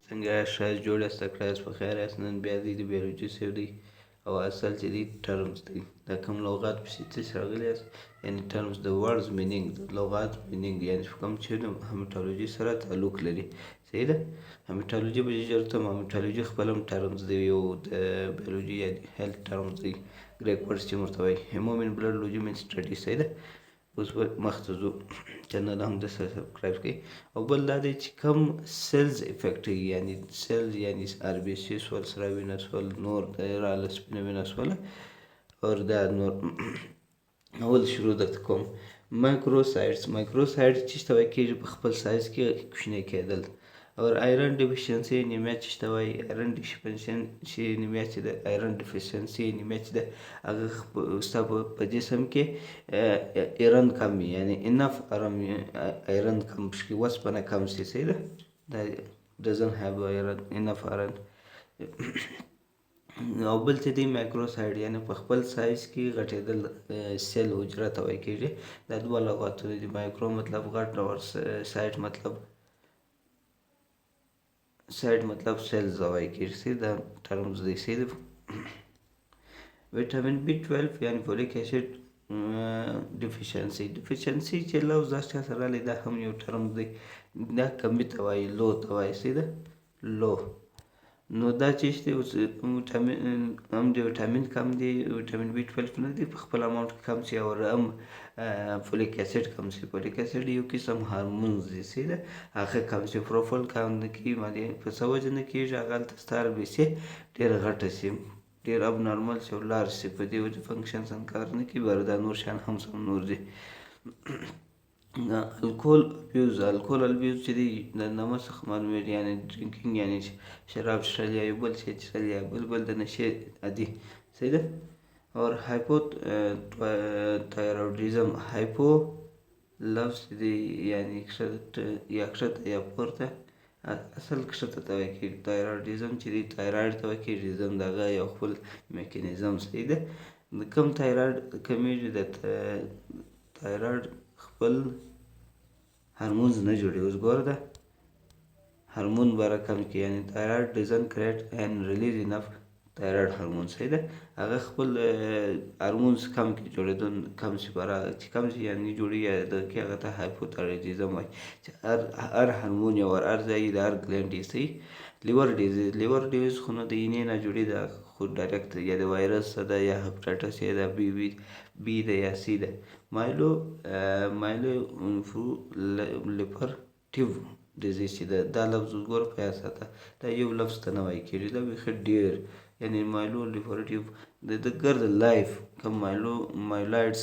څنګه یاست؟ ښایست جوړ یاست؟ تکړه یاست؟ په خیر یاست؟ نن بیا دی د بیولوژي صیب دی او اصل چې دی ټرمز دی. دا کوم لغات پسې څه راغلي یاست؟ یعنې ټرمز د ورډز مینینګ، د لغات مینینګ، یعنې کوم چې د هیماټولوژي سره تعلق لري. صحیح ده؟ هیماټولوژي به ژر ته هیماټولوژي خپل هم ټرمز دی، یو د بیولوژي یا هیلث ټرمز دی، ګریک ورډز چې ورته وایي. هیمو مین بلډ، لوجي مین سټډي. صحیح ده؟ اوس به مخته ځو. چینل هم د سبسکرایب کړئ. او بل دا دی چې کوم سیلز افیکټ کوي، یعنې سیلز یعنې آر بي سی سول، سره وینه سول، نور د راله سپینه وینه سوله، اور دا نور اول شروع درته کوم. مایکروسایډز چې ته وایي کېږي په خپل سایز کې کوچنی کېدل. اور آیرن ډیفیشنسي انیمیا چې ته وایي، آیرن ډیفیشنسي انیمیا چې ده، آیرن ډیفیشنسي انیمیا چې ده هغه ستا په جسم کې ایرن کم وي، یعنې انف ایرن کم پکې وسپنه کم شي. صحیح ده؟ دا doesn't have enough iron. او بل چې دی مایکروسایډ، یعنې په خپل سایز کې غټېدل، سیل حجره ته وایي کېږي. دا دوه لغاتونه دي. مایکرو مطلب غټ، او سایډ مطلب سیلز وایي کېږي. صحیح دا ټرمز دی. صحیح ده؟ ویټامین B12 یعنې فولیک اسید ډیفیشنسي چې لفظ دا چا سره راغلی، دا هم یو ټرم دی. دا کمي ته وایي، لو ته وایي. صحیح ده؟ لو. نو دا چې دی اوس هم د ویټامین کم دی، ویټامین B12 نه دی په خپل اماونټ کې کم شي، او هم فولیک اسید کم شي. فولیک اسید یو قسم هارمونز دی. صحیح ده؟ هغه کم شي. پروفایل کم نه کېږي، باندې په څه وجه نه کېږي؟ هغه هلته ستا RBC ډېره غټه شي، ډېر اب نارمل شي او لارج شي، په دې وجه فنکشن سم کار نه کوي. بر دا نور شیان هم سم نور دي. الکول ابیوز چې دی د نامه څخه معلومېږي، یعنې ډرینکینګ یعنې شراب څښل، یا یو بل شی څښل، یا بل د نشې عادي. صحیح ده؟ اور هایپو تایرویډیزم. هایپو لفظ چې دی یعنې یا کښته یا پورته، اصل کښته ته وایي کېږي. تایرویډیزم چې دی تایراید ته وایي کېږي، د هغه یو خپل میکانیزم. صحیح ده؟ د کوم تایراید کمیږي؟ د تایراید خپل هارمونز نه جوړوي. اوس ګوره ده هارمون باره کم کې، یعنې تایراید ډزنټ کریټ اینډ ریلیز انف تایراید هارمون. صحیح ده؟ هغه خپل هارمونز کم کې جوړېدل کم شي، باره چې کم شي یعنې جوړي، یا د کې هغه ته هایپوتایرویډیزم وایي، چې هر هارمون یا هر ځای د هر ګلینډ یې. صحیح. لیور ډیزیز خو نه د اینې نه جوړي ده، خو ډایرکټ یا د وایرس ده، یا هپاټایټس، یا د بی ده، یا سی ده. مایلوپرولیفرټیو ډیزیز چې ده، دا لفظ وګوره په یاد ساته. دا یو لفظ ته نه وایي کېږي، دا بیخي ډېر، یعنې مایلوپرولیفرټیو د ګرد لایف کوم مایلوایډ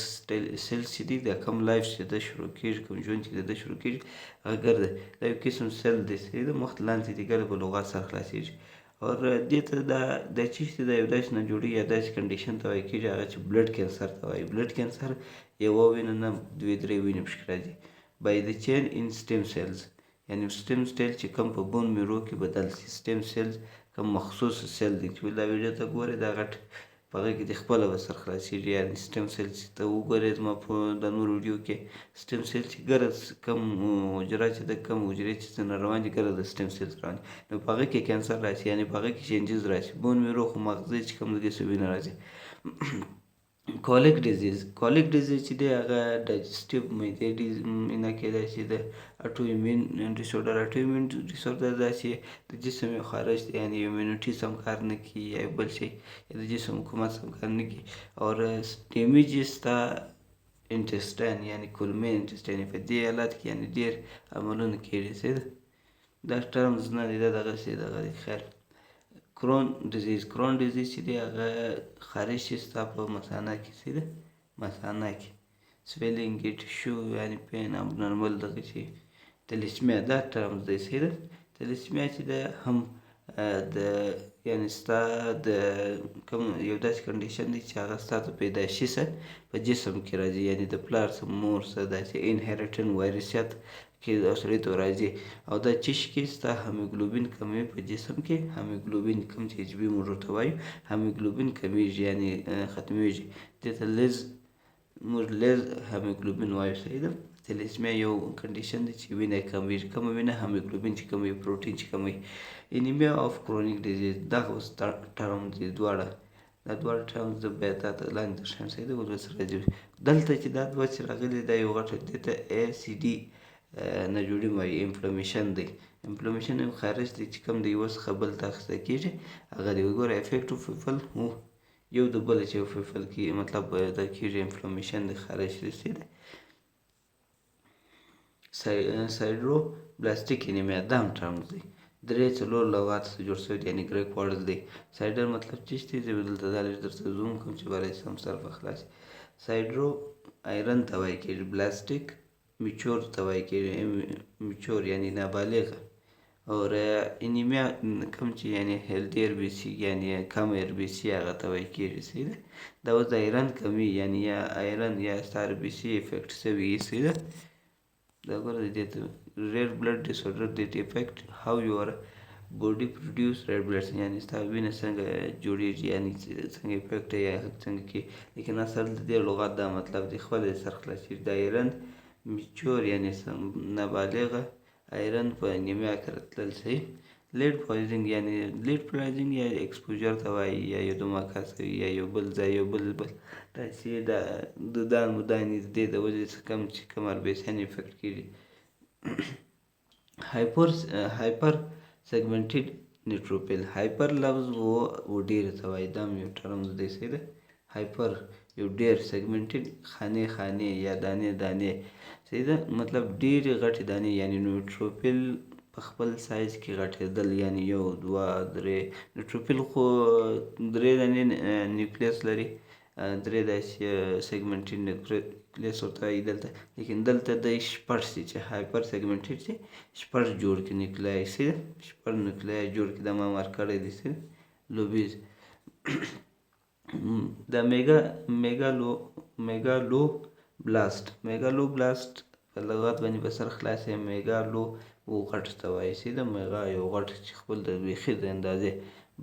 سیلز چې دي، دا کوم لایف چې ده شروع کېږي، کوم ژوند چې ده شروع کېږي، هغه ګرده دا یو قسم سیل دی. صحیح ده؟ مخ لاندې دی، ګرده په لغات سره خلاصېږي. اور دې ته دا چې دا یو داسې نه جوړي، یا داسې کنډیشن ته وایي کېږي، هغه چې بلډ کینسر ته وایي. بلډ کینسر یوه وینه نه، دوې درې وینې پکښې راځي. بای د چین ان سټیم سیلز، یعنې سټیم سیل چې کوم په بون میرو کې بدل شي. سټیم سیلز کوم مخصوص سیل دی چې دا ویډیو ته ګورې، دا غټ په هغه کې د خپله به سر خلاصېږي. یعنې سټیم سیل چې ته وګورې زما په د نور ویډیو کې، سټیم سیل چې ګرد کوم حجره چې د کوم حجرې چې څنګه روان دي، ګرد د سټیم سیل روان دي، نو په هغه کې کینسر راشي، یعنې په هغه کې چینجز راشي. بون میرو خو مغزه چې کوم د دې وینه راځي. کولیک ډیزیز چې دی هغه ډایجسټیو معدې نه کېدای شي. د اټو ایمین ډیسورډر دا چې د جسم یو خارج دی، یعنې ایمیونټي سم کار نه کوي، یا بل شی یا د جسم حکومت سم کار نه کوي. اور ډیمیجز ستا انټسټاین، یعنې کولمې انټسټاین، په دې حالت کې یعنې ډېر عملونه کېږي. صحیح ده؟ دا ټرمز نه دی، دا دغسې دغه دی. خیر. کرون ډیزیز چې دی هغه خارج شي ستا په مثانه کې. صحیح ده؟ مثانه کې سویلینګ ټیشو، یعنې پین اب نارمل دغه چې تلیسمیا، دا ټرمز دی. صحیح ده؟ تلیسمیا چې ده هم د یعنې ستا د کوم یو داسې کنډیشن دی چې هغه ستا د پیدایشي څه په جسم کې راځي، یعنې د پلار څه مور څه داسې انهیریټن وایرسیت کې سړي ته راځي. او دا چې کې ستا هیموګلوبین کموي په جسم کې. هیموګلوبین کوم چې HB موږ ورته وایو، هیموګلوبین کمیږي، یعنې ختمیږي. دې ته لیز هیموګلوبین وایو. صحیح ده؟ تلسمیا یو کنډیشن دی چې وینه کموي، کومه وینه؟ هیموګلوبین چې کموي، پروټین چې کموي. انیمیا اف کرونیک ډیزیز دغه اوس ټرم دي دواړه، دا دواړه ټرمز د بیا تا ته لاندې درشم سي د ولس راځي. دلته چې دا دوه چې راغلي دا یو غټه دې ته ای سی ډي نه جوړي وایي انفلمیشن دی. انفلمیشن یو خارج دی چې کوم د یوه څخه بل ته اخیسته کېږي هغه دی. وګوره افیکټ اف پیپل یو د بله چې په پیپل کې مطلب دا کېږي انفلمیشن د خارج دی. سایډرو بلاستیک انیمیا دا هم ټرمز دی. درې څلور لغات څخه جوړ شوی دی یعنې ګریک ورډ دی. سایډر مطلب چیش دی؟ زه به دلته دا لږ درته زوم کوم چې برای سم سر په خلاص. سایډرو آیرن ته وایي کېږي، بلاستیک میچور ته وایي کېږي، میچور یعنې نابالغه. اور انیمیا کوم چې یعنې هیلدي ار بي سي یعنې کم ار بي سي هغه ته وایي کېږي. صحیح ده. دا اوس د آیرن کمي یعنې یا آیرن یا ستا ار بي سي افیکټ شوي. صحیح ده. دا ګوره دې ته ریډ بلډ ډیسورډر دیټ افیکټ هاو یور بوډي پروډیوس ریډ بلډ یعنې ستا وینه څنګه جوړېږي یعنې څنګه افیکټ یا څنګه کې. لیکن اصل د دې لغات دا مطلب دی خپله یې سر خلاصېږي. د آیرن میچور یعنې نابالغه آیرن په انیمیا کې راتلل. صحیح. لیډ پویزنګ یعنې لیډ پویزنګ یا ایکسپوژر ته وایي یا یو دماکه کوي یا یو بل ځای یو بل داسې د دان مدانې د دې د وجې څخه کم چې کوم اربیسیان افیکټ کېږي. هایپر سیګمنټډ نیوټروپیل. هایپر لفظ و ډېر ته وایي، دا هم یو ټرمز دی. صحیح ده. هایپر یو ډېر، سیګمنټډ خانې خانې یا دانې دانې. صحیح ده. مطلب ډېرې غټې دانې یعنې نیوټروپیل په خپل سایز کې غټېدل یعنې یو دوه درې. نیوټروپیل خو درې دانې نیوکلیس لري، درې داسې سیګمنټډ نیوکلیس ورته وایي دلته. لیکن دلته د شپږ سي چې هایپر سیګمنټډ سي شپږ جوړ کړي نیوکلای. صحیح ده. شپږ نیوکلای جوړ کړي. دا ما مارک کړی دی. صحیح ده. لوبیز د میګالو بلاست. میګالو بلاست په لغت باندې به سر خلاص یې. میګالو غټ ته وایي. صحیح ده. میګا یو غټ چې خپل د بیخي د اندازې.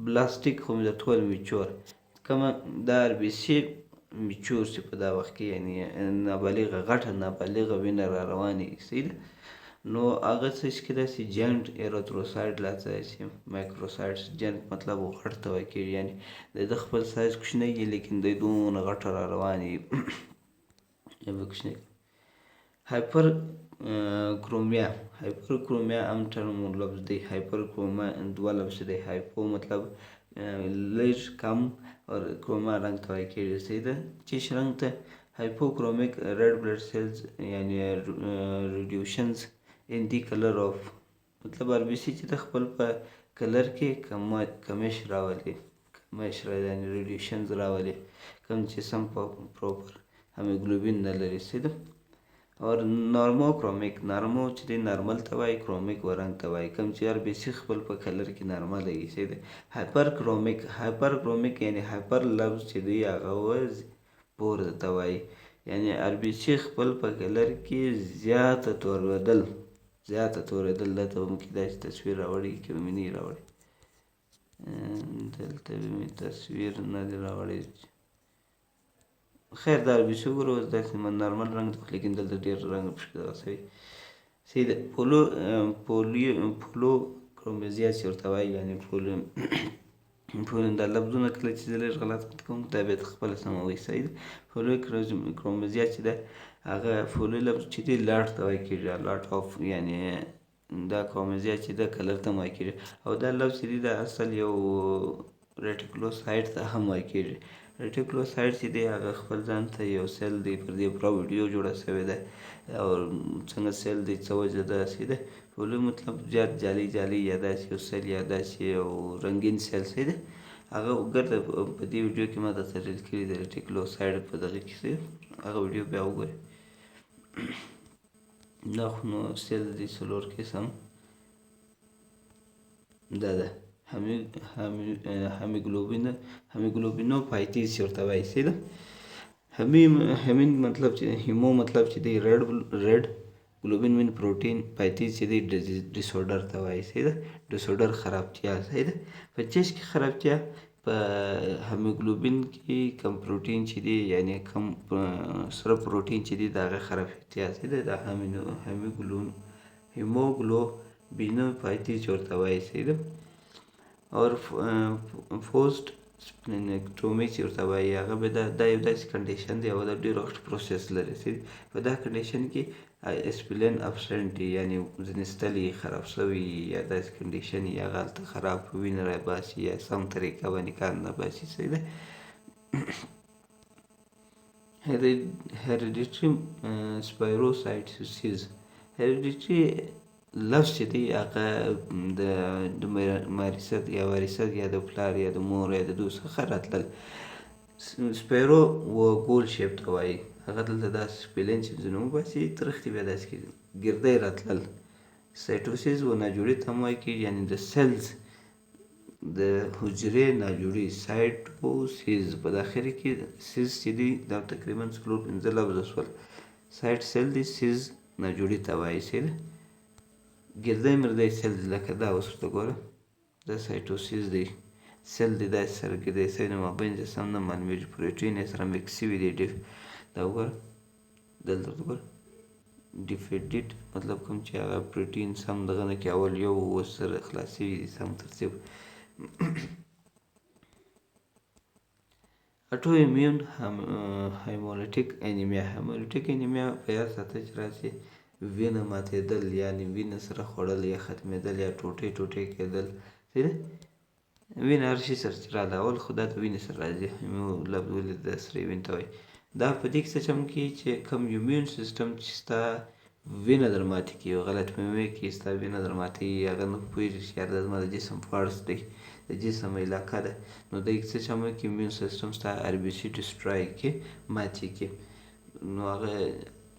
بلاستیک خو مې د ټول میچور کومه دا ار بي سي میچور چې په دا وخت کې یعنې نابالغه غټه نابالغه وینه را روانې. صحیح ده. نو هغه څه چې داسې جینټ ایرتروسایډ لا څه چې مایکروسایډس جینټ مطلب غټ ته وایي کېږي یعنې د خپل سایز کوچنی وي لیکن دی دونه غټه را روانې یا به کوچنی. هایپر کرومیا. هایپر کرومیا هم ټرم لفظ دی. هایپر کرومیا دوه لفظ دی. هایپو مطلب لږ کم اور کروما رنګ ته وایي کېږي. صحیح ده. چیش رنګ ته؟ هایپوکرومیک ریډ بلډ سیلز یعنې ریډیوشنز ان دی کلر آف مطلب ار بي سي چې د خپل په کلر کې کمش راولي، کمش یعنې ریډیوشنز راولي کوم چې سم پروپر هیموګلوبین نه لري. صحیح ده. اور نارمو کرومیک. نارمو چې دی نارمل ته وایي، کرومیک و رنګ ته وایي کوم چې ار بي سي خپل په کلر کې نارمله وي. صحیح ده. هایپر کرومیک. هایپر کرومیک یعنې هایپر لفظ چې دی هغه پور ته وایي یعنې ار بي سي خپل په کلر کې زیاته تورېدل. زیاته تورېدل. دلته به مو کېدای شي تصویر راوړي که به مې نه وي راوړی. دلته به مې تصویر نه دی راوړی. خیر دا ار بي سي وګوره اوس داسې نارمل رنګ دی لیکن دلته ډېر رنګ پکښې دغه شوی. صحیح ده. پولو کرومزیا چې ورته وایي یعنې دا لفظونه کله چې زه لږ غلط کوم دا بیا خپله سموئ. صحیح ده. فولو کرومزیا چې ده هغه فولو لفظ چې دی لاټ ته وایي کېږي. لاټ آف یعنې دا کرومزیا چې ده کلر ته هم وایي کېږي. او دا لفظ چې دی دا اصل یو ریټیکولوسایډ ته هم وایي کېږي. ریټیکولوسایډ چې دی هغه خپل ځان ته یو سیل دی. پر دې پوره ویډیو جوړه شوې ده او څنګه سیل دی څه وجه ده. صحیح ده. فولو مطلب زیات جالي جالي یا داسې یو سیل یا داسې یو رنګین سیل. صحیح ده. هغه ګرده په دې ویډیو کې ما درته ریډ کړي د ریټیکولوسایډ په دغه کې. صحیح. هغه ویډیو بیا وګورئ. دا خو نو سیل دی څلور قسم. دا ده هیموګلوبینوپایټیز چې ورته وایي. صحیح ده. هیمین مطلب چې هیمو مطلب چې دی ریډ ګلوبین مین پروټین پایټیز چې دی ډیسورډر ته وایي. صحیح ده. ډیسورډر خرابتیا. صحیح ده. په چیش کې خرابتیا، په هیموګلوبین کې کم پروټین چې دی یعنې کم سره پروټین چې دی د هغه خرافیتیات دی د هیموګلوبینوپاتي چې ورته وایي صحیح ده اور پوسټ سپلینکټومي چې ورته وایي هغه به دا یو داسې کنډیشن دی او دا ډېر وخت پروسس لري صحیح په دا کنډیشن کې اسپلین ابسنټ یعنې ځینې ستلې خراب شوي یا داسې کنډیشن یا هغه هلته خراب وینه راباسي یا سم طریقه باندې کار نه باسي صحیح ده هیریډیټري سپایروسایټوسیس هیریډیټري لفظ چې دی هغه د ماریست یا وراثت یا د پلار یا د مور یا د دوی څخه راتلل سپیرو و ګول شیپ ته وایي هغه دلته داسې سپیلن چې ځینې وباسي ترختې بیا داسې ګردی راتلل سایټوسیس و ناجوړي ته هم وایي کېږي یعنې د سیلز د حجرې ناجوړي سایټوسیس په داخلي کې سیز چې دی دا تقریبا څلور پنځه لفظه شول سایټ سیل دی سیز ناجوړي ته وایي سیل ګردی مردی سیل دی لکه دا اوس ورته ګوره دا سایټوسیس دی سیل دی داسې سره ګردی سوی نه مابین چې سم نه معلومېږي پروټین یې سره مکس سوي دی دا وګوره دلته ورته ګوره ډیفیډیټ مطلب کوم چې هغه پروټین سم دغه نه کې اول یو اوس سره خلاص سوي دي سم ترتیب اټو ایمیون هیمولیټیک انیمیا هیمولیټیک انیمیا په یاد ساته چې راسي وینه ماتېدل یعنې وینه سره خوړل یا ختمېدل یا ټوټې ټوټې کېدل صحیح ده وینه هر شي سره چې راله اول خو دا د وینې سره راځي لفظ ولې د سرې وینې ته وایي دا په دې کې څه چم کې چې کوم ایمیون سیستم چې ستا وینه در ماتې کړي غلط فهمۍ کې ستا وینه در ماتېږي هغه نه پوهېږي چې یار دا زما د جسم پارټس دی د جسم علاقه ده نو دې کې څه چم کې ایمیون سیستم ستا ار بي سي ډسټرای کې ماتې کړي نو هغه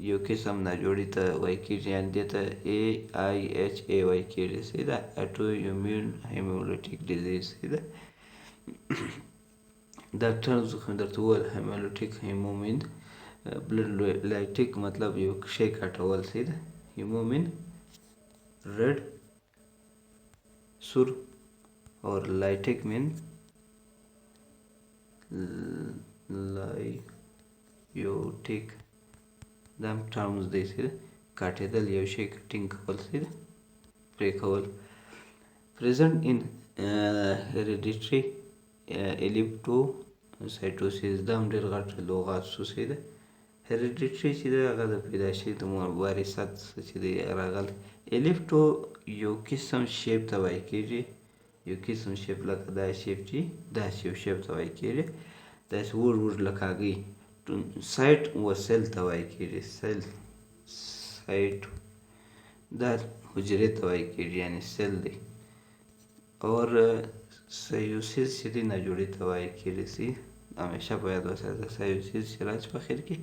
یو قسم ناجوړي ته وایي کېږي یعنې دې ته AIHA وایي کېږي صحیح ده اټو ایمیون هیمولیټیک ډیزیز صحیح ده دا ټرمز خو درته وویل هیمولیټیک هیمومین بلډ لایټیک مطلب یو شی کاټول صحیح ده هیمومین ریډ سور اور لایټیک مین لایوټیک دا هم ټرمز دی صحیح ده کاټېدل یو شی کټینګ کول صحیح ده پرې کول present in hereditary eleptocytosis دا هم ډېر غټ لغات شو صحیح ده هیریډیټري چې دی هغه د پیدایشي د وراثت چې دی راغل الیپټو یو قسم شیپ ته وایي کېږي یو قسم شیپ لکه دا شیپ چې داسې یو شیپ ته وایي کېږي داسې وړ وړ لکه هګۍ سایټ و سیل ته وایي کېږي سیل سایټ دا حجرې ته وایي کېږي یعنې سیل دی اور سایوسیس چې دی ناجوړي ته وایي کېږي سي همیشه په یاد وساته سایوسیس چې راشي په اخر کې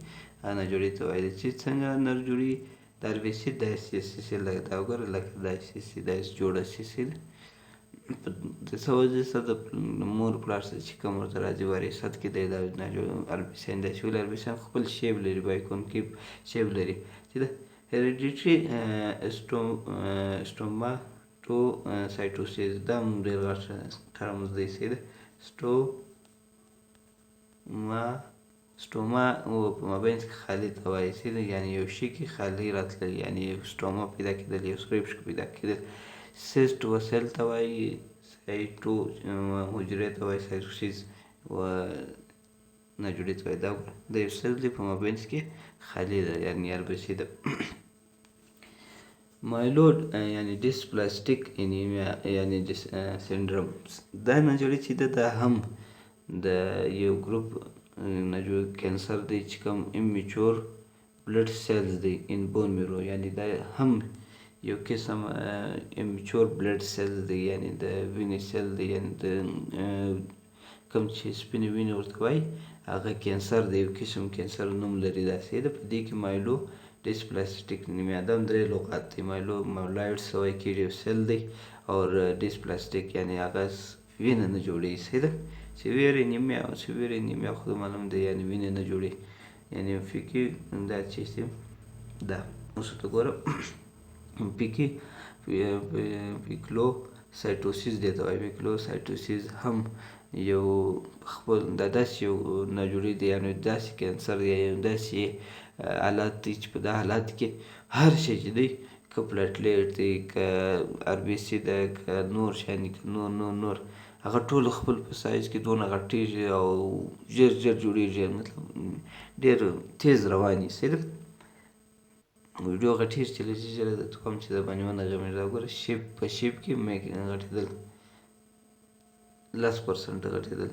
ناجوړي ته وایي چې څنګه نرجوړي د اربسي داسې سیسې لکه دا وګوره لکه داسې سیسې داسې جوړه سیسې ده د څه وجې سره د مور پلار سره چې کوم ورته راځي وراثت کې دی دا اربسیان داسې ولې اربسیان خپل شیپ لري بایکونکیو شیپ لري چې د هیریډیټري سټوماتوسایټوسیس دا هم ډېر غټ ټرمز دی صحیح ده سټوما په مابینځ کې خالي ته وایي صحیح ده یعنې یو شي کې خالي راتلل یعنې یو سټوما پیدا کېدل یو سریپش پیدا کېدل سیسټ و سیل ته وایي سایټو حجرې ته وایي سایټوسیس و ناجوړي ته وایي دا د یو سیل دی په مابینځ کې خالي ده یعنې اربسي ده مایلوډ یعنې ډیسپلاسټیک انیمیا یعنې سنډروم دا ناجوړي چې ده دا هم د یو ګروپ ناجوړي کینسر دی چې کوم امیچور بلډ سیلز دی ان بون میرو یعنې دا هم یو قسم امیچور بلډ سیلز دی یعنې د وینې سیل دی یعنې د کوم چې سپینې وینې ورته وایي هغه کینسر دی یو قسم کینسر نوم لري داسې ده په دې کې مایلو ډیسپلاسټیک انیمیا دا هم درې لغات دی مایلو مایلوایډس ته وایي کېږي یو سیل دی اور ډیسپلاسټیک یعنې هغه وینه نه جوړېږي صحیح ده سیویر انیمیا خو معلوم دی یعنې وینې نه جوړي یعنې فیکي دا چې دا اوس ته ګوره پیکلو سایټوسیس دې ته وایي. میکلوسایټوسیس هم یو خپل دا داسې یو ناجوړی دی، یعنې داسې کینسر دی، یا داسې حالات دی چې په دا حالات کې هر شی چې دی، که پلاټلیټ دی، که آر بي سي ده، که نور شیان دي، که نور هغه ټول خپل په سایز کې دونه غټېږي او ژر جوړېږي، مطلب ډېر تیز روان وي. صحیح ده. ویډیو غټېږي چې لږ ژر درته ووایم چې درباندې ونغږېږم. دا ګوره په شیپ کې غټېدل 10% غټېدل.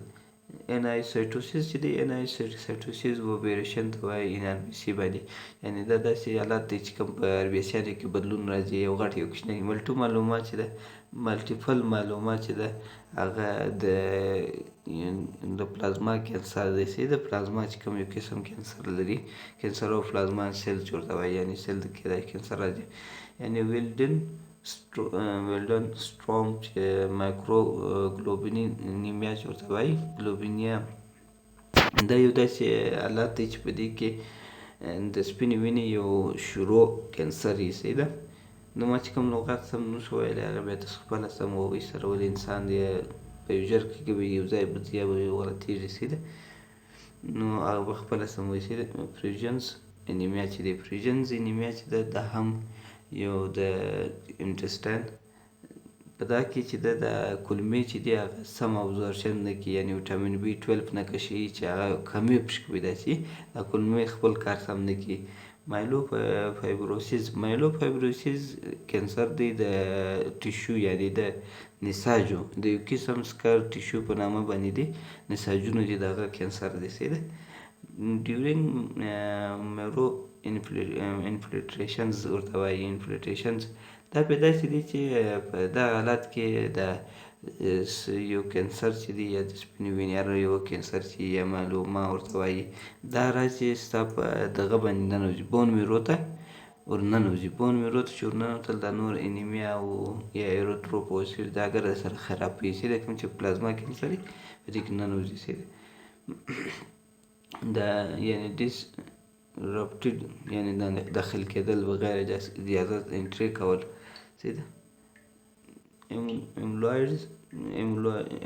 انایسایټوسیس چې دی، انایسایټوسیس وبریشن ته وایي ان آر بي سي باندې، یعنې دا داسې حالات دی چې کوم په آر بي سیانو کې بدلون راځي، یو غټ یو کوچنی مالټیپل معلومات چې ده هغه د پلازما کینسر دی. صحیح ده. پلازما چې کوم یو قسم کینسر لري، کینسر او پلازما سیل چې ورته وایي، یعنې سیل کې دا کینسر راځي. یعنې ویلډن سټروم چې مایکروګلوبینیمیا چې ورته وایي، ګلوبینیا، دا یو داسې حالت دی چې په دې کې د سپینې وینې یو شروع کینسر وي. صحیح ده. نو ما چې کوم لغات سم نشو ویلی، هغه بیا تاسو خپله سم ووایئ. سره ولې انسان دی په یو ژرکه کې به یو ځای بځي یا به غلطېږي. صحیح ده. نو هغه به خپله سم وایي. صحیح ده. پریجنس انیمیا چې دی، پریجنس انیمیا چې ده، دا هم یو د انټسټاین په دا کې چې ده د کولمې چې دی هغه سم ابزورپشن نه کوي، یعنې ویټامین بي 12 نه کشوي چې هغه کمې پکې پیدا شي، دا کولمې خپل کار سم نه کوي. مایلوفایبروسیس کینسر دی د ټیشو، یعنې د نساجو د یو قسم سکر ټیشو په نامه باندې دی، نساجونو دی، د هغه کینسر دی. صحیح ده. ډیورینګ میرو انفلټریشنز ورته وایي. انفلټریشنز دا په داسې دی چې په دغه حالت کې د یو کینسر چې دی، یا د سپینې وینې هر یو کینسر چې یا معلوما ورته وایي، دا راسي ستا په دغه باندې ننوځي، بون میرو ته ورننوځي. بون میرو ته چې ورننوتل، دا نور انیمیا او یا ایروتروپوسیس دا اګر سره خرابوي. صحیح ده. کوم چې پلازما کینسر وي په دې کې ننوځي. صحیح ده. دا یعنې ډسرپټډ، یعنې داخل کېدل بغیر اجازت انټري کول. صحیح ده.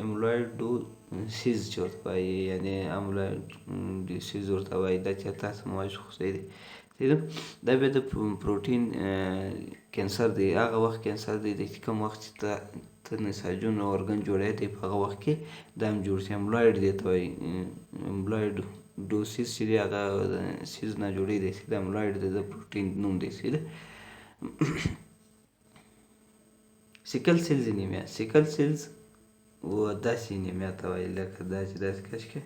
املویډوسیس چې ورته وایي، یعنې املویډوسیس ورته وایي، دا چې تاسو هم وایئ خو صحیح دی. صحیح ده. دا بیا د پروټین کینسر دی. هغه وخت کینسر دی چې کوم وخت چې ته نساجونه ارګن جوړوې دی، په هغه وخت کې دا هم جوړ شي. املویډ دې ته وایي. املویډوسیس چې دی هغه سیز نه جوړېږي دی. صحیح ده. املویډ د پروټین نوم دی. صحیح ده. سیکل سیلز انیمیا. سیکل سیلز و داسې انیمیا ته وایي لکه دا چې داسې کشکې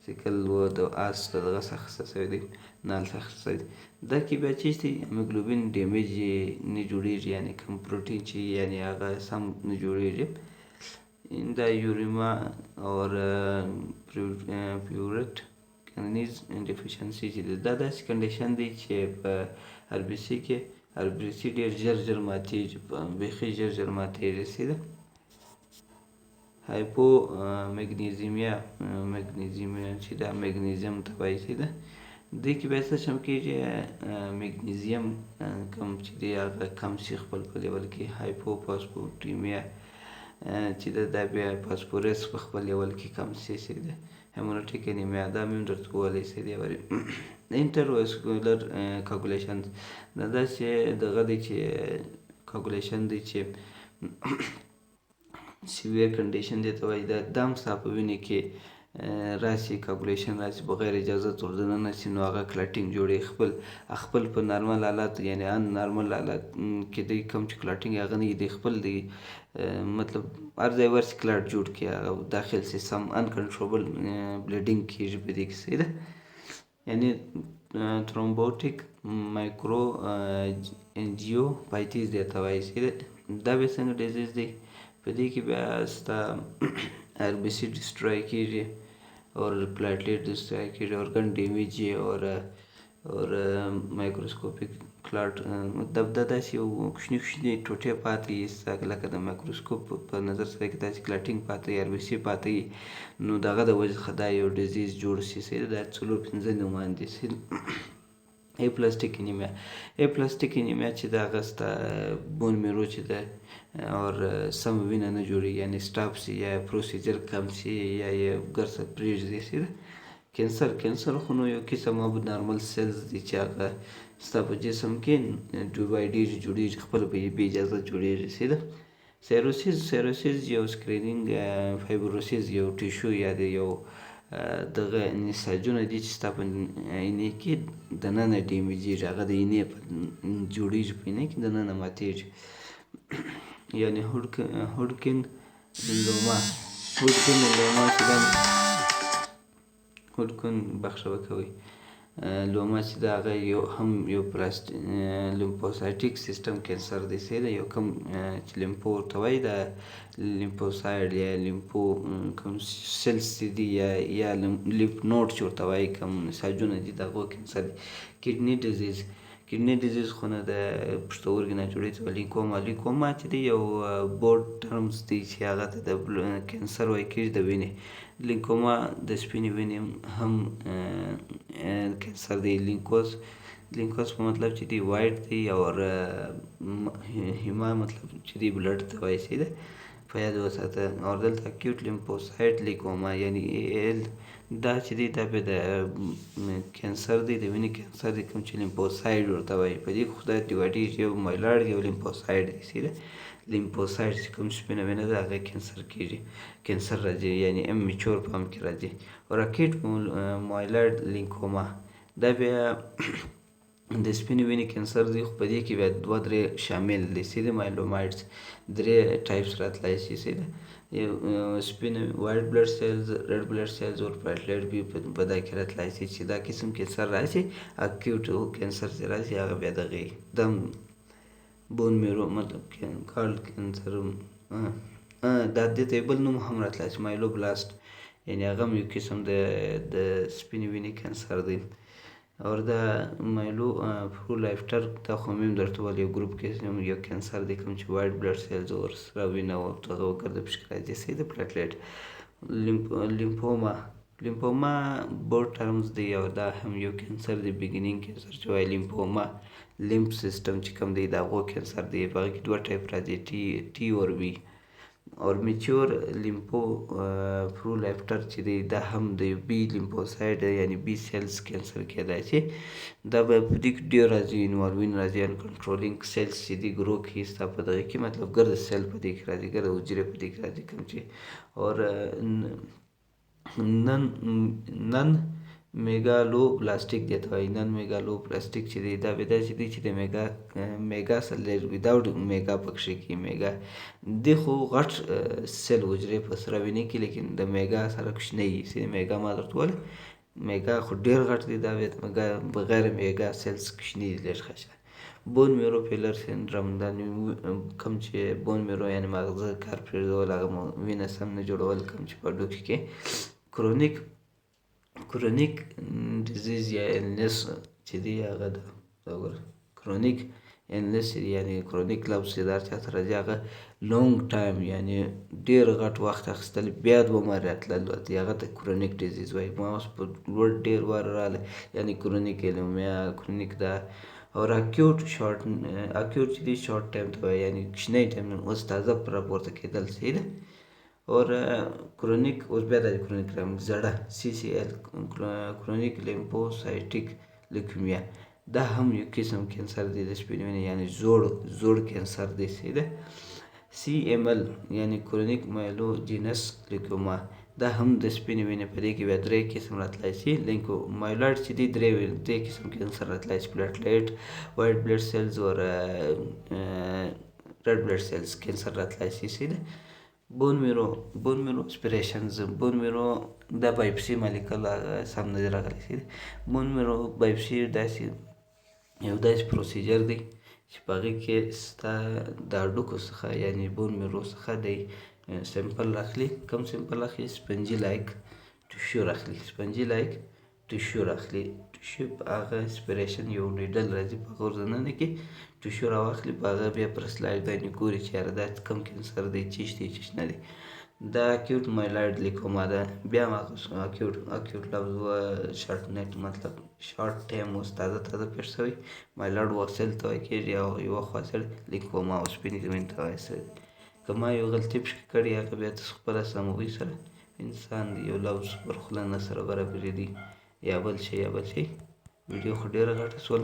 سیکل و د آس د دغه څخه اخیسته شوی دی، نال څخه اخیسته شوی دی. دا کې بیا چې هیموګلوبین ډیمیج نه جوړېږي، یعنې کوم پروټین چې یعنې هغه سم نه جوړېږي. دا یوریما اور پیورټ کنیز ډیفیشنسي چې دی، دا داسې کنډیشن دی چې په آر بي سي کې آر بي سي ډېر ژر ماتېږي، بیخي ژر ماتېږي. صحیح ده. هایپو مګنیزیمیا چې دا مګنیزیم ته وایي. صحیح ده. دې کې بیا څه شم کېږي، مګنیزیم کوم چې دی هغه کم شي خپل په لیول کې. هایپو فاسفوریمیا چې دا بیا فاسفورس په خپل لیول کې کم شي. صحیح ده. هیمونیټیک انیمیا دا مې هم درته وویلی. صحیح دی. انټرواسکولر کاګولیشنز دا داسې دغه دی چې کاګولیشن دی چې سیویر کنډیشن دی ته وایي. دا هم ستا په وینې کې راسي، کاګولیشن راسي، بغیر اجازت ور دننه سي، نو هغه کلاټینګ جوړوي. خپل په نارمل حالات، یعنې ان نارمل حالات کې دی کوم چې کلاټینګ هغه نه دی، خپل دی، مطلب هر ځای ورسي کلاټ جوړ کړي، هغه داخل سي، سم انکنټروبل بلیډینګ کېږي په دې کې. صحیح ده. یعنې ترومبوټیک مایکرو انجیوپایټیز دی ته وایي. صحیح ده. دا بیا څنګه ډیزیز دی، په دې کې بیا ستا آر بي سي ډسټروی کېږي اور پلاټلیټ ډسټروی کېږي، اورګن ډیمیج اور مایکروسکوپیک کلاټ، مطلب دا داسې یو کوچني ټوټې پاتې وي لکه د مایکروسکوپ په نظر سره کې داسې کلاټینګ پاتې وي، آر بي سي پاتې وي، نو د هغه د وجې څخه دا یو ډیزیز جوړ شي. صحیح ده. دا 4-5 نومان دي. اپلاسټیک انیمیا. اپلاسټیک انیمیا چې د هغه ستا بون میرو چې ده اور سم وینه نه جوړېږي، یعنې سټاپ سي یا پروسیجر کم سي یا یې ګرځه پرېږدي سي ده. کینسر خو نو یو قسم اب نارمل سیلز دي چې هغه ستا په جسم کې ډیوایډېږي، جوړېږي، خپله بې اجازه جوړېږي سي ده. سیروسیس یو سکرینینګ فایبروسیس یو ټیشو یا د یو دغه نساجونه دي چې ستا په اینې کې دننه ډیمیجېږي، هغه د اینې په جوړېږي، په اینې کې دننه ماتېږي. یعنې هوډکن لوما چې دا هوډکن بخښه وکوئ لوما چې د هغه هم یو لیمفوسایټیک سیستم کینسر دی سي ده. یو کم چې لیمفو ورته وایي د لیمفوسایډ یا لیمفو کوم سیلز چې دي یا لیمف نوډ چې ورته وایي کوم نساجونه دي د هغو کینسر دی. کډني ډیزیز خو نه د پښتورګي نه جوړېږي. لیکوما چې دی یو بورډ ټرمز دی چې هغه ته د کینسر وایي کېږي د وینې. لیکوما د سپینې وینې هم کینسر دی. لینکوس په مطلب چې دی وایټ دی اور هیما مطلب چې دی بلډ ته وایي سي ده، په یاد وساته. اور دلته اکیوټ لیمفوسایټ لیکوما یعنې AL دا چې دی دا بیا د کینسر دی، د وینې کینسر دی کوم چې لیمفوسایډ ورته وایي. په دې کې خو دا ډیوایډېږي، یو مایلایډ یو لیمفوسایډ دی سي ده. لیمفوسایډ چې کوم سپینه وینه ده هغه کینسر راځي، یعنې میچور فارم کې راځي. او راکیټ مایلایډ لیکوما دا بیا د سپینې وینې کینسر دی، خو په دې کې بیا 2-3 شامل دي سي ده. مایلومایډز 3 ټایپس راتلی شي سي ده. سپینه وایټ بلډ سیلز، ریډ بلډ سیلز اور پلیټلیټ بي په دا کې راتلی شي چې دا قسم کینسر راشي. اکیوټ کینسر چې راشي هغه بیا دغه دم بون میرو مطلب کارډ کینسر دا دې ته بل نوم هم راتلی شي مایلوبلاست، یعنې هغه هم یو قسم د سپینې وینې کینسر دی. اور دا مایلو پرولایفټر دا خو مې هم درته ویل یو ګروپ کې یو کینسر دی کوم چې وایټ بلډ سیلز اور سره وینه او دغه وګرځه پکښې راځي سي ده پلیټلیټ. لیمفوما بورډ ټرمز دی او دا هم یو کینسر دی. بیګینینګ کینسر چې وایي لیمفوما لیمف سیسټم چې کوم دی د هغو کینسر دی. په هغه کې 2 ټایپ راځي ټي اور بي. اور میچور لیمفو پرولایفټر چې دی دا هم د بي لیمفوسایډ یعنې بي سیلز کینسر کېدای شي. دا به په دې کې ډېر راځي انوالوین راځي ان کنټرولینګ سیلز چې دی ګرو کوي ستا په دغه کې مطلب ګرده سیل په دې کې راځي، ګرده حجرې په دې کې راځي کوم چې. اور نن میګالوبلاستیک دی ته وایي. نن میګالوبلاستیک چې دی دا بیا داسې دی چې د میګا سل وداوټ میګا پکښې کې میګا دی خو غټ سیل حجرې په سره وینې کې، لیکن د میګا سره کوچنی سي. میګا ما درته ویل میګا خو ډېر غټ دی، دا بیا بغیر میګا سیلز کوچني دي لږ ښه. بون میرو فیلر سینډرم دا کوم چې بون میرو یعنې ماغزه کار پرېږدول هغه وینه سم نه جوړول کوم چې په هډوکي کې کرونیک ډیزیز یا ایلنس چې دی هغه د کرونیک ایلنس یعنې کرونیک لفظ چې دا چاته راځي هغه لونګ ټایم یعنې ډېر غټ وخت اخیستل بیا دومره راتلل دی هغه ته کرونیک ډیزیز وایي. ما اوس په لوړ ډېر وار راغلی یعنې کرونیک ایلومیا کرونیک دا. اور اکیوټ چې دی شارټ ټایم ته وایي یعنې کوچنی ټایم اوس تازه راپورته کېدل صحیح ده. اور کرونیک اوس بیا د کرونیک زړه CCL کرونیک لیمفوسایټیک لیکومیا دا هم یو قسم کینسر دی د سپینې وینې یعنې زوړ کینسر دی صحیح ده. CML یعنې کرونیک مایلوجینس لیکوما دا هم د سپینې وینې په دې کې بیا 3 قسم راتلی شي. مایلایډ چې دی 3 قسم کینسر راتلی شي. پلیټلیټ وایټ بلډ سیلز اور ریډ بلډ سیلز کینسر راتلی شي صحیح ده. بون میرو اسپریشنز بون میرو دا بایپسي مالیکل سم نه دی راغلی سي ده. بون میرو بایپسي یو داسې پروسیجر دی چې په هغې کې ستا د هډوکو څخه یعنې بون میرو څخه دی سیمپل اخلي. کوم سیمپل اخلي؟ سپنجي لایک ټیشو راخلي. ټیشو په هغه اسپریشن یو نیډل راځي په هغه ورننه کې ټیشو راواخلي، په هغه بیا پر سلایډ باندې ګوري چې یاره دا کوم کینسر دی چیش دی چیش نه دی. دا اکیوټ مایلایډ لیکوما ده. بیا هم اکیوټ لفظ شارټ نیټ مطلب شارټ ټایم اوس تازه تازه پېښ شوی مایلارډ واکسل ته ویل کېږي او یوه خوا څړ لیکوما او سپینې ګرمۍ ته وایي سړی که ما یو غلطي پکې کړې هغه بیا تاسو خپله سموئ سره انسان دی یو لفظ پر خوله نه سره برابرېدی یا بل شی ویډیو خو ډېره غټه شول